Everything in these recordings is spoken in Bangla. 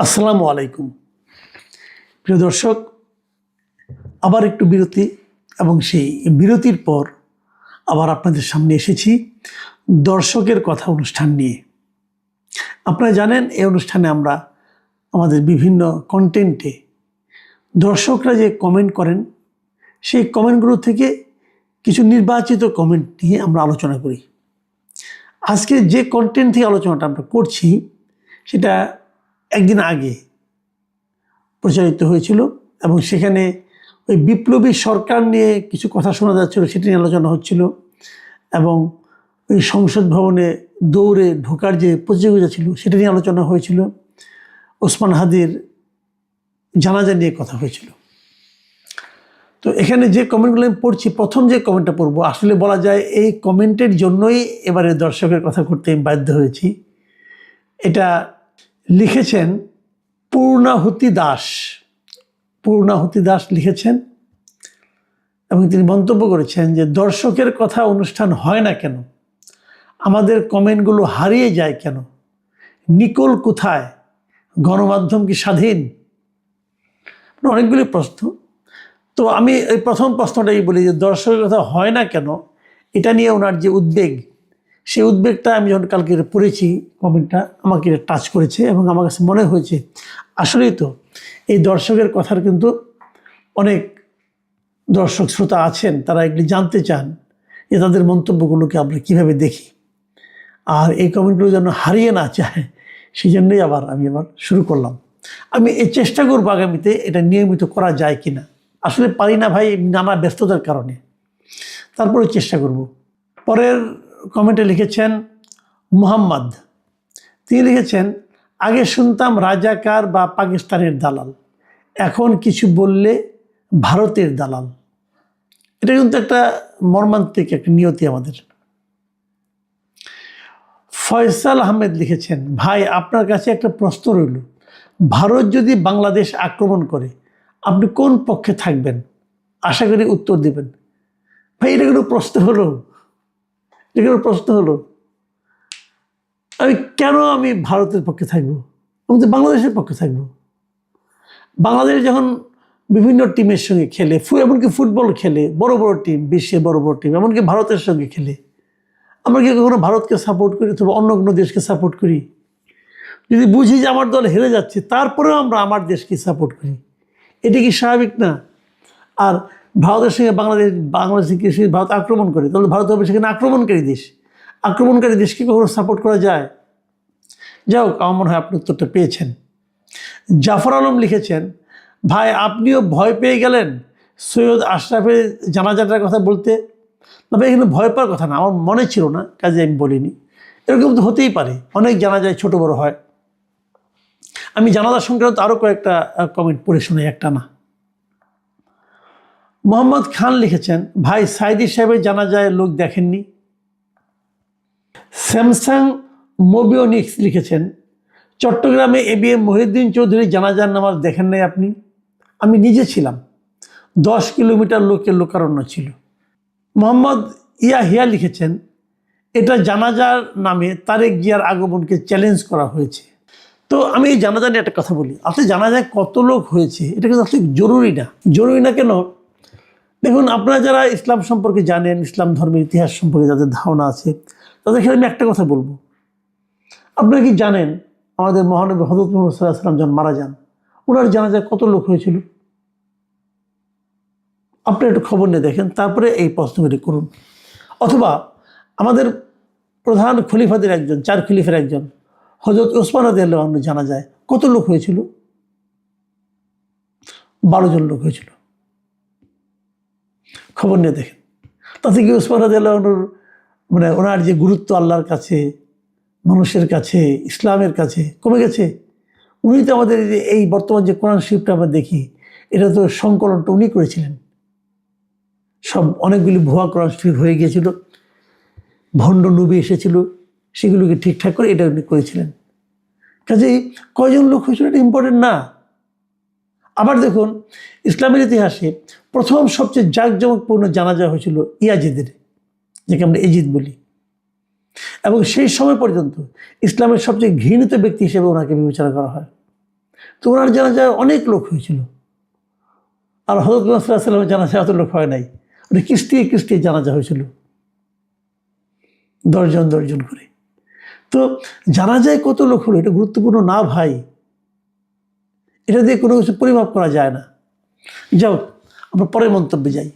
আসসালামু আলাইকুম। প্রিয় দর্শক, আবার একটু বিরতি এবং সেই বিরতির পর আবার আপনাদের সামনে এসেছি দর্শকের কথা অনুষ্ঠান নিয়ে। আপনারা জানেন এই অনুষ্ঠানে আমরা আমাদের বিভিন্ন কন্টেন্টে দর্শকরা যে কমেন্ট করেন সেই কমেন্টগুলো থেকে কিছু নির্বাচিত কমেন্ট নিয়ে আমরা আলোচনা করি। আজকে যে কন্টেন্ট থেকে আলোচনাটা আমরা করছি সেটা একদিন আগে প্রচারিত হয়েছিল এবং সেখানে ওই বিপ্লবী সরকার নিয়ে কিছু কথা শোনা যাচ্ছিল, সেটি নিয়ে আলোচনা হচ্ছিল এবং ওই সংসদ ভবনে দৌড়ে ঢোকার যে প্রতিযোগিতা ছিল সেটা নিয়ে আলোচনা হয়েছিল। ওসমান হাদির জানাজা নিয়ে কথা হয়েছিল। তো এখানে যে কমেন্টগুলো আমি পড়ছি, প্রথম যে কমেন্টটা পড়বো, আসলে বলা যায় এই কমেন্টের জন্যই এবারে দর্শকের কথা করতে আমি বাধ্য হয়েছি। এটা লিখেছেন পূর্ণাহুতি দাস। পূর্ণাহুতি দাস লিখেছেন এবং তিনি মন্তব্য করেছেন যে দর্শকের কথা অনুষ্ঠান হয় না কেন, আমাদের কমেন্টগুলো হারিয়ে যায় কেন, নিকল কোথায়, গণমাধ্যম কি স্বাধীন? অনেকগুলি প্রশ্ন। তো আমি এই প্রথম প্রশ্নটাই বলি যে দর্শকের কথা হয় না কেন, এটা নিয়ে ওনার যে উদ্বেগ, সেই উদ্বেগটা আমি যখন কালকে পড়েছি কমেন্টটা, আমাকে টাচ করেছে এবং আমার কাছে মনে হয়েছে আসলেই তো এই দর্শকের কথার কিন্তু অনেক দর্শক শ্রোতা আছেন, তারা এগুলি জানতে চান যে তাদের মন্তব্যগুলোকে আমরা কীভাবে দেখি, আর এই কমেন্টগুলো যেন হারিয়ে না যায়, সেই জন্যই আমি শুরু করলাম। আমি এই চেষ্টা করবো আগামীতে এটা নিয়মিত করা যায় কি না। আসলে পারি না ভাই, নানা ব্যস্ততার কারণে, তারপরে চেষ্টা করব। পরের কমেন্টে লিখেছেন মুহাম্মদ। তিনি লিখেছেন, আগে শুনতাম রাজাকার বা পাকিস্তানের দালাল, এখন কিছু বললে ভারতের দালাল। এটা কিন্তু একটা মর্মান্তিক একটা নিয়তি আমাদের। ফয়সাল আহমেদ লিখেছেন, ভাই আপনার কাছে একটা প্রশ্ন রইল, ভারত যদি বাংলাদেশ আক্রমণ করে আপনি কোন পক্ষে থাকবেন? আশা করি উত্তর দেবেন। ভাই এটা কোনো প্রশ্ন হলো? এটা কোনো প্রশ্ন হলো? আমি ভারতের পক্ষে থাকবো? আমি তো বাংলাদেশের পক্ষে থাকবো। বাংলাদেশ যখন বিভিন্ন টিমের সঙ্গে খেলে, এমনকি ফুটবল খেলে, বড় বড় টিম, বিশ্বের বড় বড় টিম, এমনকি ভারতের সঙ্গে খেলে, আমরা কি কখনো ভারতকে সাপোর্ট করি অথবা অন্য কোনো দেশকে সাপোর্ট করি? যদি বুঝি যে আমার দল হেরে যাচ্ছে, তারপরেও আমরা আমার দেশকে সাপোর্ট করি, এটা কি স্বাভাবিক না? আর ভারতের সঙ্গে বাংলাদেশকে ভারত আক্রমণ করে, তাহলে ভারত হবে সেখানে আক্রমণকারী দেশ। আক্রমণকারী দেশকে কখনো সাপোর্ট করা যায়? যাই হোক, আমার মনে হয় আপনি উত্তরটা পেয়েছেন। জাফর আলম লিখেছেন, ভাই আপনিও ভয় পেয়ে গেলেন সৈয়দ আশরাফের জানাজাটার কথা বলতে। তবে এখানে ভয় পাওয়ার কথা না, আমার মনে ছিল না, কাজে আমি বলিনি। এরকম তো হতেই পারে, অনেক জানাজায় ছোট বড় হয়। আমি জানাজা সংক্রান্ত আরও কয়েকটা কমেন্ট পড়ে শুনে, একটা না। মোহাম্মদ খান লিখেছেন, ভাই সাইদি সাহেবের জানাজায় লোক দেখেননি? স্যামসাং মোবিওনিক্স লিখেছেন, চট্টগ্রামে এবিএম মহিউদ্দিন চৌধুরী জানাজার নামাজ দেখেন নাই আপনি? আমি নিজে ছিলাম, 10 কিলোমিটার লোকের লোকারণ্য ছিল। মোহাম্মদ ইয়াহিয়া লিখেছেন, এটা জানাজার নামে তারেক জিয়ার আগমনকে চ্যালেঞ্জ করা হয়েছে। তো আমি এই জানাজা নিয়ে একটা কথা বলি। আসলে জানাজায় কত লোক হয়েছে এটা কিন্তু আসলে জরুরি না। জরুরি না কেন? দেখুন, আপনারা যারা ইসলাম সম্পর্কে জানেন, ইসলাম ধর্মের ইতিহাস সম্পর্কে যাদের ধারণা আছে, তাদের ক্ষেত্রে আমি একটা কথা বলবো। আপনারা কি জানেন আমাদের মহানবী হযরত মুহাম্মদ সাল্লাল্লাহু আলাইহি ওয়াসাল্লাম যখন মারা যান, ওনার জানাজায় কত লোক হয়েছিল? আপনি একটু খবর নিয়ে দেখেন, তারপরে এই প্রশ্নগুলি করুন। অথবা আমাদের প্রধান খলিফাদের একজন, 4 খলিফার একজন হযরত ওসমান রাদিয়াল্লাহু আনহু জানাজায় কত লোক হয়েছিল? 12 জন লোক হয়েছিল। খবর নিয়ে দেখেন। তাতে কি ওসমান রাদিয়াল্লাহু আনহুর ওনার যে গুরুত্ব আল্লাহর কাছে, মানুষের কাছে, ইসলামের কাছে কমে গেছে? উনি তো আমাদের এই বর্তমান যে কোরআন শরীফটা আমরা দেখি, এটা তো সংকলনটা উনি করেছিলেন। সব অনেকগুলি ভুয়া কোরআন শরীফ হয়ে গিয়েছিল, ভণ্ড নবী এসেছিল, সেগুলোকে ঠিকঠাক করে এটা উনি করেছিলেন। কাজেই কয়জন লোক হয়েছিল এটা ইম্পর্টেন্ট না। আবার দেখুন, ইসলামের ইতিহাসে প্রথম সবচেয়ে জাঁকজমকপূর্ণ জানাজা হয়েছিল ইয়াজিদের, যাকে আমরা এজিদ বলি, এবং সেই সময় পর্যন্ত ইসলামের সবচেয়ে ঘৃণিত ব্যক্তি হিসেবে ওনাকে বিবেচনা করা হয়। তো ওনার জানাজায় অনেক লোক হয়েছিল, আর হযরত মুহাম্মদ সাল্লাল্লাহু আলাইহি ওয়াসাল্লামের জানাজায় এত লোক হয় নাই। ওটা কিস্তিয়ে কিস্তিয়ে জানাজা হয়েছিল, 10 জন করে। তো জানাজায় কত লোক হলো এটা গুরুত্বপূর্ণ না ভাই, এটা দিয়ে কোনো কিছু পরিমাপ করা যায় না। যাও, আমরা পরের মন্তব্যে যাই।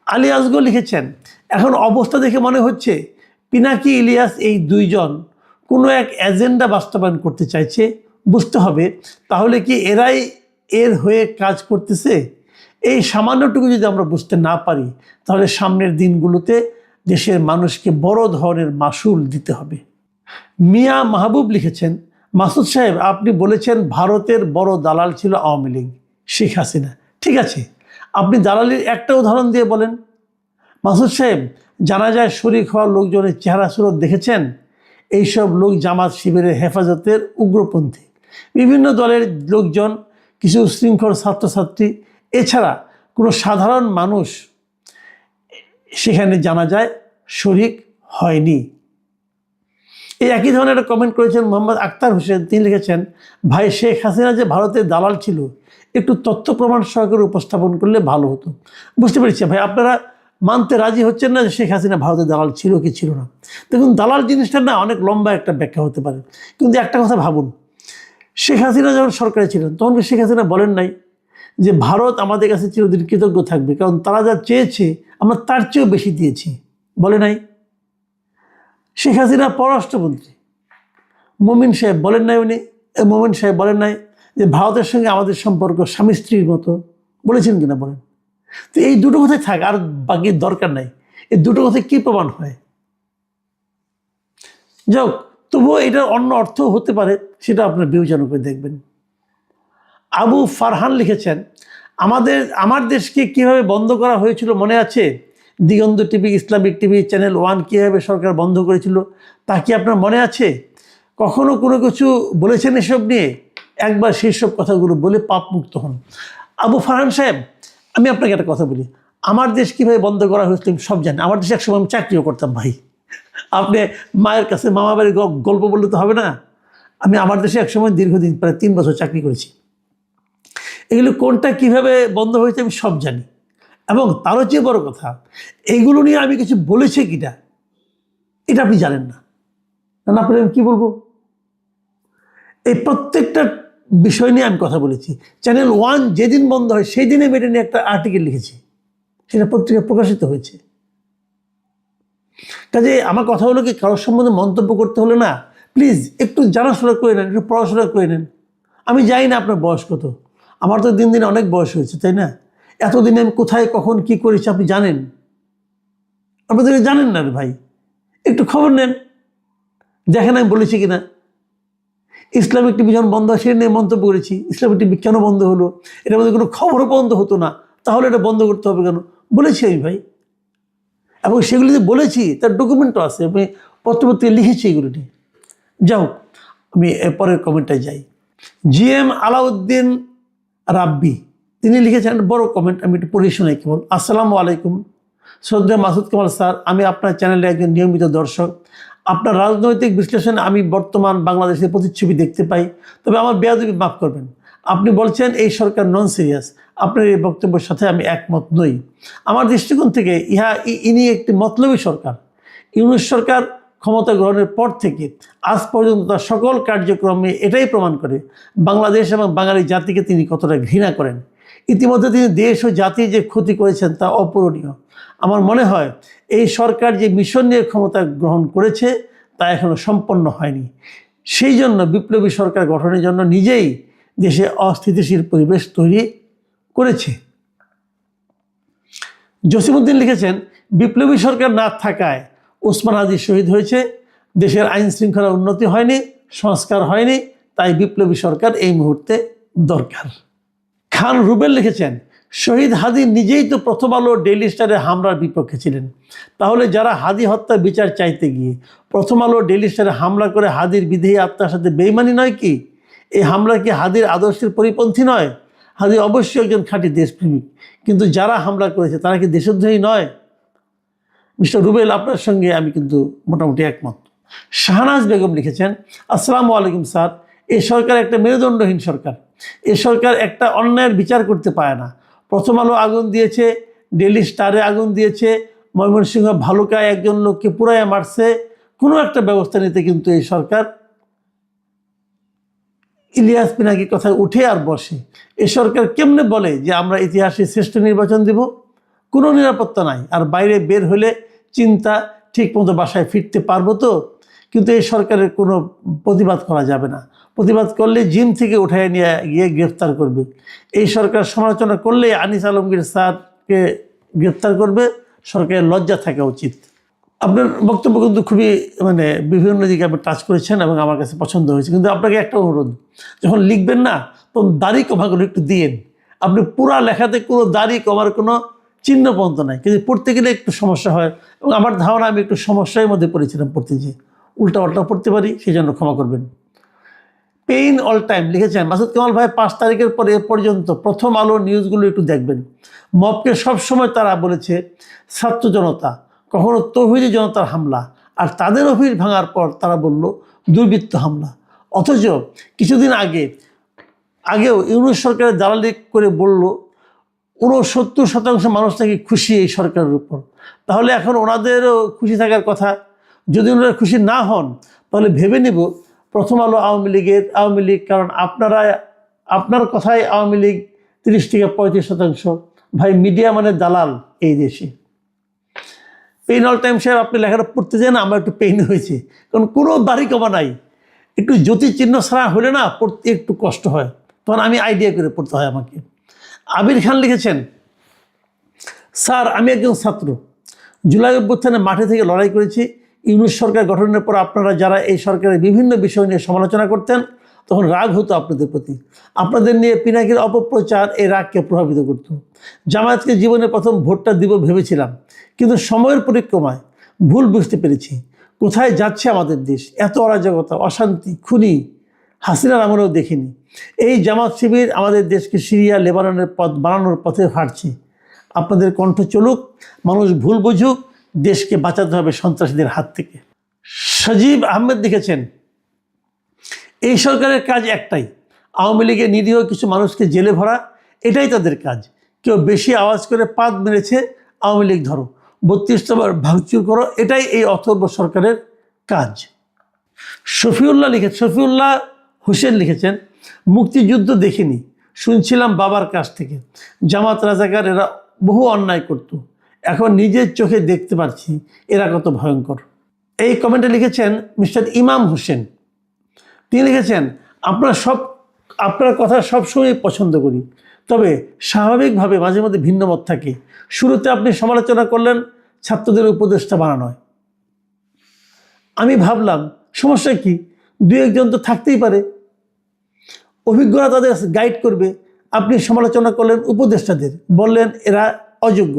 আলী আসগর লিখেছেন, এখন অবস্থা দেখে মনে হচ্ছে পিনাকি ইলিয়াস এই দুইজন কোনো এক এজেন্ডা বাস্তবায়ন করতে চাইছে। বুঝতে হবে তাহলে কি এরাই এর হয়ে কাজ করতেছে? এই সামান্যটুকু যদি আমরা বুঝতে না পারি, তাহলে সামনের দিনগুলোতে দেশের মানুষকে বড় ধরনের মাসুল দিতে হবে। মিয়া মাহবুব লিখেছেন, মাসুদ সাহেব আপনি বলেছেন ভারতের বড় দালাল ছিল আওয়ামী লীগ, শেখ হাসিনা। ঠিক আছে, আপনি দালালির একটা উদাহরণ দিয়ে বলেন। মাসুদ সাহেব, জানাজায় শরীক হওয়া লোকজনের চেহারা সুরত দেখেছেন? এইসব লোক জামাত শিবিরের হেফাজতের উগ্রপন্থী, বিভিন্ন দলের লোকজন, কিছু শৃঙ্খল ছাত্রছাত্রী, এছাড়া কোনো সাধারণ মানুষ সেখানে জানাজায় শরীক হয়নি। এই একই ধরনের একটা কমেন্ট করেছেন মোহাম্মদ আক্তার হোসেন। তিনি লিখেছেন, ভাই শেখ হাসিনা যে ভারতের দালাল ছিল একটু তথ্য প্রমাণ সহকারে উপস্থাপন করলে ভালো হতো। বুঝতে পেরেছি ভাই, আপনারা মানতে রাজি হচ্ছেন না যে শেখ হাসিনা ভারতের দালাল ছিল কি ছিল না। দেখুন, দালাল জিনিসটা না অনেক লম্বা একটা ব্যাখ্যা হতে পারে, কিন্তু একটা কথা ভাবুন, শেখ হাসিনা যখন সরকারে ছিলেন তখন শেখ হাসিনা বলেন নাই যে ভারত আমাদের কাছে চিরদিন কৃতজ্ঞ থাকবে, কারণ তারা যা চেয়েছে আমরা তার চেয়েও বেশি দিয়েছি? বলে নাই। শেখ হাসিনা পররাষ্ট্রমন্ত্রী মোমিন সাহেব বলেন নাই, মোমিন সাহেব বলেন নাই যে ভারতের সঙ্গে আমাদের সম্পর্ক স্বামী স্ত্রীর মতো? বলেছেন কিনা বলেন? তো এই দুটো কথাই থাক, আর বাকি দরকার নাই। এই দুটো কথায় কি প্রমাণ হয়? যাও, তবুও এটার অন্য অর্থ হতে পারে, সেটা আপনার বিবেচনা করে দেখবেন। আবু ফারহান লিখেছেন, আমার দেশকে কিভাবে বন্ধ করা হয়েছিল মনে আছে? দিগন্ত টিভি, ইসলামিক টিভি, চ্যানেল 1 কীভাবে সরকার বন্ধ করেছিল তা কি আপনার মনে আছে? কখনো কোনো কিছু বলেছেন এসব নিয়ে? একবার সেই সব কথাগুলো বলে পাপ মুক্ত হন। আবু ফারহান সাহেব, আমি আপনাকে একটা কথা বলি, আমার দেশ কীভাবে বন্ধ করা হয়েছিল আমি সব জানি। আমার দেশে একসময় আমি চাকরিও করতাম ভাই। আপনি মায়ের কাছে মামা বাড়ির গল্প বললে তো হবে না। আমি আমার দেশে একসময় দীর্ঘদিন প্রায় 3 বছর চাকরি করেছি। এগুলো কোনটা কিভাবে বন্ধ হয়েছে আমি সব জানি, এবং তারও চেয়ে বড় কথা, এইগুলো নিয়ে আমি কিছু বলেছি কিনা এটা আপনি জানেন না। আপনার আমি কী বলবো? এই প্রত্যেকটা বিষয় নিয়ে আমি কথা বলেছি। চ্যানেল 1 যেদিন বন্ধ হয় সেই দিনে এটা নিয়ে একটা আর্টিকেল লিখেছি, সেটা পত্রিকায় প্রকাশিত হয়েছে। কাজে আমার কথা হলো কি, কারোর সম্বন্ধে মন্তব্য করতে হলে না, প্লিজ একটু জানাশোনা করে নেন, একটু পড়াশোনা করে নেন। আমি জানি না আপনার বয়স কত, আমার তো দিন দিন অনেক বয়স হয়েছে, তাই না? এতদিনে আমি কোথায় কখন কি করেছি আপনি জানেন? আপনাদের জানেন না ভাই, একটু খবর নেন, দেখেন আমি বলেছি কিনা। ইসলামিক টিভি যখন বন্ধ হয় সে নিয়ে মন্তব্য করেছি। ইসলামিক টিভি কেন বন্ধ হলো, এটার মধ্যে কোনো খবরও বন্ধ হতো না, তাহলে এটা বন্ধ করতে হবে কেন? বলেছি আমি ভাই, এবং সেগুলি যে বলেছি তার ডকুমেন্টও আছে, আমি পত্রপত্রিকা লিখেছি এগুলো নিয়ে। যাও, আমি পরের কমেন্টটায় যাই। GM আলাউদ্দিন রাব্বি তিনি লিখেছেন বড় কমেন্ট, আমি একটু পড়ে শোনাই কেবল। আসসালামু আলাইকুম শ্রদ্ধা মাসুদ কামাল স্যার, আমি আপনার চ্যানেলে একজন নিয়মিত দর্শক। আপনার রাজনৈতিক বিশ্লেষণে আমি বর্তমান বাংলাদেশের প্রতিচ্ছবি দেখতে পাই, তবে আমার বেয়াদবি মাফ করবেন। আপনি বলছেন এই সরকার নন সিরিয়াস, আপনার এই বক্তব্যের সাথে আমি একমত নই। আমার দৃষ্টিকোণ থেকে ইনি একটি মতলবী সরকার। ইউনূস সরকার ক্ষমতা গ্রহণের পর থেকে আজ পর্যন্ত তার সকল কার্যক্রমে এটাই প্রমাণ করে বাংলাদেশ এবং বাঙালি জাতিকে তিনি কতটা ঘৃণা করেন। ইতিমধ্যে তিনি দেশ ও জাতির যে ক্ষতি করেছেন তা অপূরণীয়। আমার মনে হয় এই সরকার যে মিশন নিয়ে ক্ষমতা গ্রহণ করেছে তা এখনো সম্পন্ন হয়নি। সেই জন্য বিপ্লবী সরকার গঠনের জন্য নিজেই দেশে অস্থিতিশীল পরিবেশ তৈরি করেছে। জসিমউদ্দিন লিখেছেন, বিপ্লবী সরকার না থাকায় ওসমান হাদি শহীদ হয়েছে, দেশের আইন শৃঙ্খলা উন্নতি হয়নি, সংস্কার হয়নি, তাই বিপ্লবী সরকার এই মুহূর্তে দরকার। খান রুবেল লিখেছেন, শহীদ হাদি নিজেই তো প্রথম আলো ডেইলি স্টারে হামলার বিপক্ষে ছিলেন, তাহলে যারা হাদি হত্যার বিচার চাইতে গিয়ে প্রথম আলো ডেইলি স্টারে হামলা করে হাদির বিদেহী আত্মার সাথে বেইমানি নয় কি? এই হামলা কি হাদির আদর্শের পরিপন্থী নয়? হাদি অবশ্যই একজন খাঁটি দেশপ্রেমিক, কিন্তু যারা হামলা করেছে তারা কি দেশদ্রোহী নয়? মিস্টার রুবেল, আপনার সঙ্গে আমি কিন্তু মোটামুটি একমত। শাহনাজ বেগম লিখেছেন, আসসালামু আলাইকুম স্যার, এই সরকার একটা মেরুদণ্ডহীন সরকার। এই সরকার একটা অন্যায়ের বিচার করতে পারে না। প্রথম আলো আগুন দিয়েছে, ডেইলি স্টারে আগুন দিয়েছে, ময়মনসিংহ ভালুকায় একজন লোককে পুরাইয়া মারছে, কোনো একটা ব্যবস্থা নিতে কিন্তু এই সরকার ইলিয়াস পিনাকির কথায় উঠে আর বসে। এ সরকার কেমনে বলে যে আমরা ইতিহাসে শ্রেষ্ঠ নির্বাচন দেব? কোনো নিরাপত্তা নাই, আর বাইরে বের হলে চিন্তা ঠিক মতো বাসায় ফিরতে পারবো তো? কিন্তু এই সরকারের কোনো প্রতিবাদ করা যাবে না। প্রতিবাদ করলে জিম থেকে উঠায় নিয়ে গিয়ে গ্রেফতার করবে। এই সরকার সমালোচনা করলে আনিস আলমগীর স্যারকে গ্রেফতার করবে। সরকারের লজ্জা থাকা উচিত। আপনার বক্তব্য কিন্তু খুবই বিভিন্ন দিকে আপনি টাচ করেছেন এবং আমার কাছে পছন্দ হয়েছে। কিন্তু আপনাকে একটা অনুরোধ, যখন লিখবেন না তখন দাড়ি কমাগুলো একটু দিয়েন। আপনি পুরা লেখাতে কোনো দাড়ি কমার কোনো চিহ্ন পর্যন্ত নাই, কিন্তু পড়তে গেলে একটু সমস্যা হয় এবং আমার ধারণা আমি একটু সমস্যার মধ্যে পড়েছিলাম পড়তে গিয়ে, উল্টা পড়তে পারি, সেই জন্য ক্ষমা করবেন। পেইন অল টাইম লিখেছেন মাসুদ কামাল ভাই, 5 তারিখের পরে এ পর্যন্ত প্রথম আলো নিউজগুলো একটু দেখবেন। মবকে সবসময় তারা বলেছে ছাত্র জনতা, কখনো তৌহিদি জনতার হামলা, আর তাদের অফিস ভাঙার পর তারা বলল দুর্বৃত্ত হামলা। অথচ কিছুদিন আগেও ইউনূস সরকারের দালালি করে বলল 69% মানুষ নাকি খুশি এই সরকারের উপর। তাহলে এখন ওনাদেরও খুশি থাকার কথা। যদি ওনারা খুশি না হন তাহলে ভেবে নিব প্রথম আলো আওয়ামী লীগ, কারণ আপনার কথায় আওয়ামী লীগ 30 থেকে 35%। ভাই, মিডিয়া মানে দালাল এই দেশে। পেইন অল টাইম সাহেব, আপনি লেখাটা পড়তে যান, আমার একটু পেইন হয়েছে, কারণ কোনো দাড়ি কমা নাই। একটু জ্যোতি চিহ্ন ছাড়া হলে না পড়তে একটু কষ্ট হয়, তখন আমি আইডিয়া করে পড়তে হয় আমাকে। আবির খান লিখেছেন, স্যার আমি একজন ছাত্র, জুলাই অভ্যুত্থানে মাঠে থেকে লড়াই করেছি। ইউনূস সরকার গঠনের পর আপনারা যারা এই সরকারের বিভিন্ন বিষয় নিয়ে সমালোচনা করতেন, তখন রাগ হতো আপনাদের প্রতি। আপনাদের নিয়ে পিনাকির অপপ্রচার এই রাগকে প্রভাবিত করত। জামায়াতকে জীবনে প্রথম ভোটটা দিব ভেবেছিলাম, কিন্তু সময়ের পরিক্রমায় ভুল বুঝতে পেরেছি কোথায় যাচ্ছে আমাদের দেশ। এত অরাজকতা, অশান্তি, খুনি হাসিনার আমলেও দেখিনি। এই জামাত শিবির আমাদের দেশকে সিরিয়া লেবাননের পথ বানানোর পথে হাঁটছে। আপনাদের কণ্ঠ চলুক, মানুষ ভুল বুঝুক, দেশকে বাঁচাতে হবে সন্ত্রাসীদের হাত থেকে। সজীব আহমেদ লিখেছেন, এই সরকারের কাজ একটাই, আওয়ামী লীগের নিরীহ কিছু মানুষকে জেলে ভরা, এটাই তাদের কাজ। কেউ বেশি আওয়াজ করে পাত মেরেছে, আওয়ামী লীগ ধরো, 32বার ভাঙচুর করো, এটাই এই অথর্ব সরকারের কাজ। শফিউল্লাহ হোসেন লিখেছেন, মুক্তিযুদ্ধ দেখিনি, শুনছিলাম বাবার কাছ থেকে। জামাত রাজাকার এরা বহু অন্যায় করত, এখন নিজের চোখে দেখতে পাচ্ছি এরা কত ভয়ঙ্কর। এই কমেন্টে লিখেছেন মিস্টার ইমাম হোসেন। তিনি লিখেছেন, আপনার কথা সবসময় পছন্দ করি, তবে স্বাভাবিকভাবে মাঝে মধ্যে ভিন্ন মত থাকে। শুরুতে আপনি সমালোচনা করলেন ছাত্রদের উপদেষ্টা বানানোয়। আমি ভাবলাম সমস্যা কি, 2-1 জন তো থাকতেই পারে, অভিজ্ঞতা তাদের গাইড করবে। আপনি সমালোচনা করলেন উপদেষ্টাদের, বললেন এরা অযোগ্য।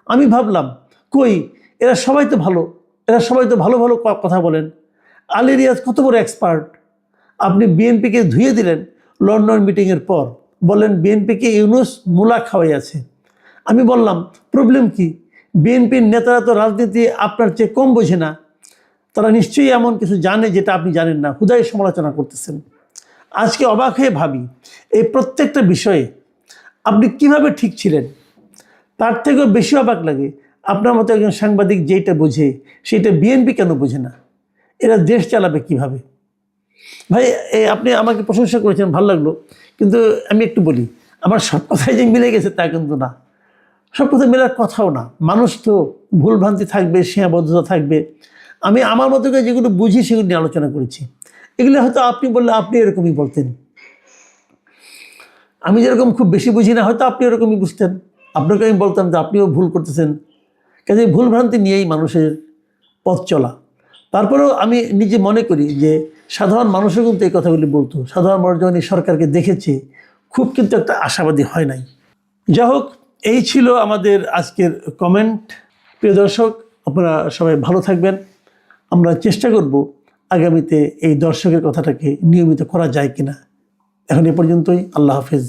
আমি ভাবলাম কই, এরা সবাই তো ভালো ভালো কথা বলেন। আলী রিয়াজ কত বড় এক্সপার্ট। আপনি বিএনপিকে ধুয়ে দিলেন লন্ডন মিটিংয়ের পর, বললেন বিএনপিকে ইউনূস মূলা খাওয়াই আছে। আমি বললাম প্রবলেম কি, বিএনপির নেতারা তো রাজনীতি আপনার চেয়ে কম বোঝে না, তারা নিশ্চয়ই এমন কিছু জানে যেটা আপনি জানেন না, হুদাই সমালোচনা করতেছেন। আজকে অবাক হয়ে ভাবি এই প্রত্যেকটা বিষয়ে আপনি কিভাবে ঠিক ছিলেন। তার থেকেও বেশি অবাক লাগে আপনার মতো একজন সাংবাদিক যেটা বোঝে সেটা বিএনপি কেন বোঝে না। এরা দেশ চালাবে কিভাবে? ভাই, আপনি আমাকে প্রশংসা করেছেন, ভালো লাগলো, কিন্তু আমি একটু বলি, আমার সব কথাই যে মিলে গেছে তা কিন্তু না, সব কথা মেলার কথাও না। মানুষ তো ভুলভ্রান্তি থাকবে, সীমাবদ্ধতা থাকবে। আমি আমার মতো করে যেগুলো বুঝি সেগুলো নিয়ে আলোচনা করেছি। এগুলো হয়তো আপনি বললে আপনি এরকমই বলতেন, আমি যেরকম খুব বেশি বুঝি না, হয়তো আপনি এরকমই বুঝতেন। আপনাকে আমি বলতাম যে আপনিও ভুল করতেছেন। কাজে ভুলভ্রান্তি নিয়েই মানুষের পথ চলা। তারপরেও আমি নিজে মনে করি যে সাধারণ মানুষও কিন্তু এই কথাগুলি বলতো। সাধারণ মানুষ যখন এই সরকারকে দেখেছে খুব কিন্তু একটা আশাবাদী হয় নাই। যাই হোক, এই ছিল আমাদের আজকের কমেন্ট। প্রিয় দর্শক, আপনারা সবাই ভালো থাকবেন। আমরা চেষ্টা করব আগামীতে এই দর্শকের কথাটাকে নিয়মিত করা যায় কিনা। এখন এ পর্যন্তই। আল্লাহ হাফেজ।